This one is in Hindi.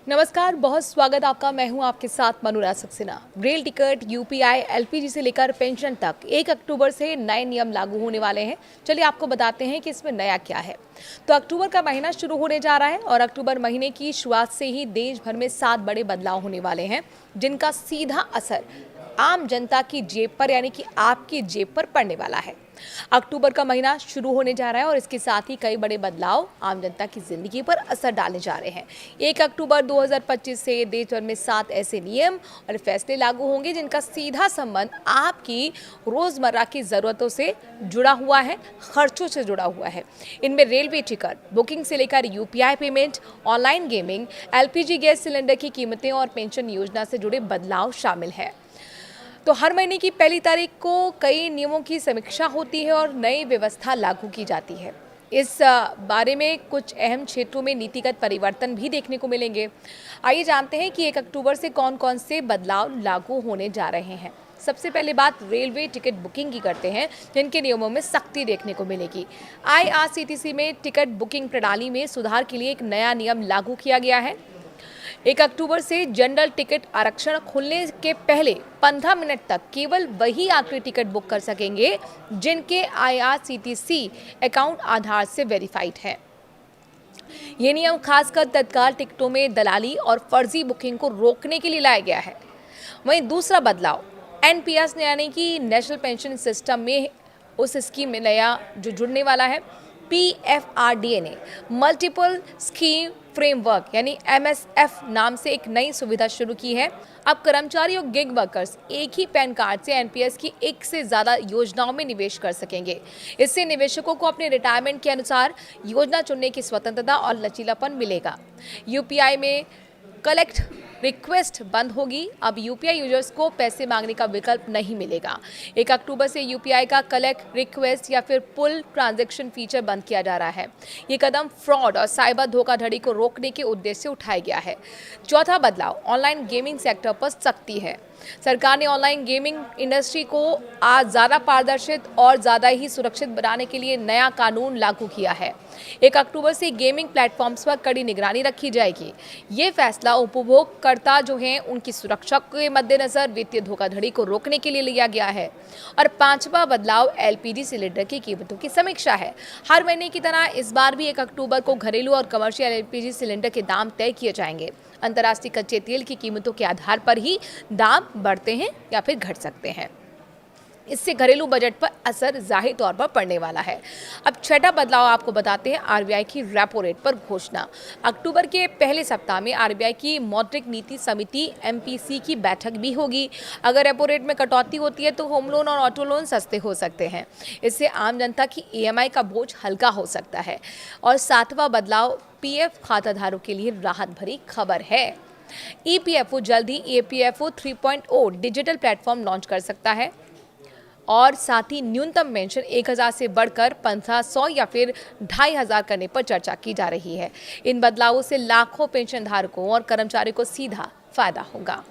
नमस्कार, बहुत स्वागत आपका। मैं हूं आपके साथ Manuraj Saxena. Rail ticket, UPI, LPG से लेकर पेंशन तक 1 अक्टूबर से नए नियम लागू होने वाले हैं। चलिए आपको बताते हैं कि इसमें नया क्या है। तो अक्टूबर का महीना शुरू होने जा रहा है और अक्टूबर महीने की शुरुआत से ही देश भर में 7 बड़े बदलाव होने वाले हैं, जिनका सीधा असर आम जनता की जेब पर यानी कि आपकी जेब पर पड़ने वाला है। अक्टूबर का महीना शुरू होने जा रहा है और इसके साथ ही कई बड़े बदलाव आम जनता की जिंदगी पर असर डालने जा रहे हैं। 1 अक्टूबर 2025 से देश भर में 7 ऐसे नियम और फैसले लागू होंगे जिनका सीधा संबंध आपकी रोजमर्रा की जरूरतों से जुड़ा हुआ है, खर्चों से जुड़ा हुआ है। इनमें रेलवे टिकट बुकिंग से लेकर UPI payment, online gaming, LPG gas cylinder की कीमतें और पेंशन योजना से जुड़े बदलाव शामिल है। तो हर महीने की पहली तारीख को कई नियमों की समीक्षा होती है और नई व्यवस्था लागू की जाती है। इस बारे में कुछ अहम क्षेत्रों में नीतिगत परिवर्तन भी देखने को मिलेंगे। आइए जानते हैं कि 1 अक्टूबर से कौन कौन से बदलाव लागू होने जा रहे हैं। सबसे पहले बात रेलवे टिकट बुकिंग की करते हैं, जिनके नियमों में सख्ती देखने को मिलेगी। आईआरसीटीसी में टिकट बुकिंग प्रणाली में सुधार के लिए एक नया नियम लागू किया गया है। 1 अक्टूबर से जनरल टिकट आरक्षण खुलने के पहले 15 मिनट तक केवल वही यात्री टिकट बुक कर सकेंगे जिनके आईआरसीटीसी अकाउंट आधार से वेरीफाइड है। ये नियम खासकर तत्काल टिकटों में दलाली और फर्जी बुकिंग को रोकने के लिए लाया गया है। वहीं दूसरा बदलाव एनपीएस यानी कि नेशनल पेंशन सिस्टम में उस स्कीम में नया जो जुड़ने वाला है। पीएफआरडीए ने मल्टीपल स्कीम फ्रेमवर्क यानी एमएसएफ नाम से एक नई सुविधा शुरू की है। अब कर्मचारी और गिग वर्कर्स एक ही पैन कार्ड से एनपीएस की एक से ज़्यादा योजनाओं में निवेश कर सकेंगे। इससे निवेशकों को अपने रिटायरमेंट के अनुसार योजना चुनने की स्वतंत्रता और लचीलापन मिलेगा। यूपीआई में कलेक्ट रिक्वेस्ट बंद होगी। अब यूपीआई यूजर्स को पैसे मांगने का विकल्प नहीं मिलेगा। 1 अक्टूबर से यूपीआई का कलेक्ट रिक्वेस्ट या फिर पुल ट्रांजैक्शन फीचर बंद किया जा रहा है। ये कदम फ्रॉड और साइबर धोखाधड़ी को रोकने के उद्देश्य से उठाया गया है। चौथा बदलाव ऑनलाइन गेमिंग सेक्टर पर सख्ती है। सरकार ने ऑनलाइन गेमिंग इंडस्ट्री को आज ज़्यादा पारदर्शी और ज़्यादा ही सुरक्षित बनाने के लिए नया कानून लागू किया है। 1 अक्टूबर से गेमिंग प्लेटफॉर्म्स पर कड़ी निगरानी रखी जाएगी। ये फैसला उपभोक्ता जो हैं उनकी सुरक्षा के मद्देनजर वित्तीय धोखाधड़ी को रोकने के लिए लिया गया है। और पांचवा बदलाव एलपीजी सिलेंडर की कीमतों की समीक्षा है। हर महीने की तरह इस बार भी 1 अक्टूबर को घरेलू और कमर्शियल एलपीजी सिलेंडर के दाम तय किए जाएंगे। अंतर्राष्ट्रीय कच्चे तेल की कीमतों के आधार पर ही दाम बढ़ते हैं या फिर घट सकते हैं। इससे घरेलू बजट पर असर जाहिर तौर पर पड़ने वाला है। अब छठा बदलाव आपको बताते हैं आरबीआई की रेपो रेट पर घोषणा। अक्टूबर के पहले सप्ताह में आरबीआई की मौद्रिक नीति समिति एमपीसी की बैठक भी होगी। अगर रेपो रेट में कटौती होती है तो होम लोन और ऑटो लोन सस्ते हो सकते हैं। इससे आम जनता की ईएमआई का बोझ हल्का हो सकता है। और सातवां बदलाव पीएफ खाताधारकों के लिए राहत भरी खबर है। ईपीएफओ जल्द ही ईपीएफओ 3.0 डिजिटल प्लेटफॉर्म लॉन्च कर सकता है और साथ ही न्यूनतम पेंशन 1000 से बढ़कर 1500 या फिर 2500 करने पर चर्चा की जा रही है। इन बदलावों से लाखों पेंशन धारकों और कर्मचारियों को सीधा फायदा होगा।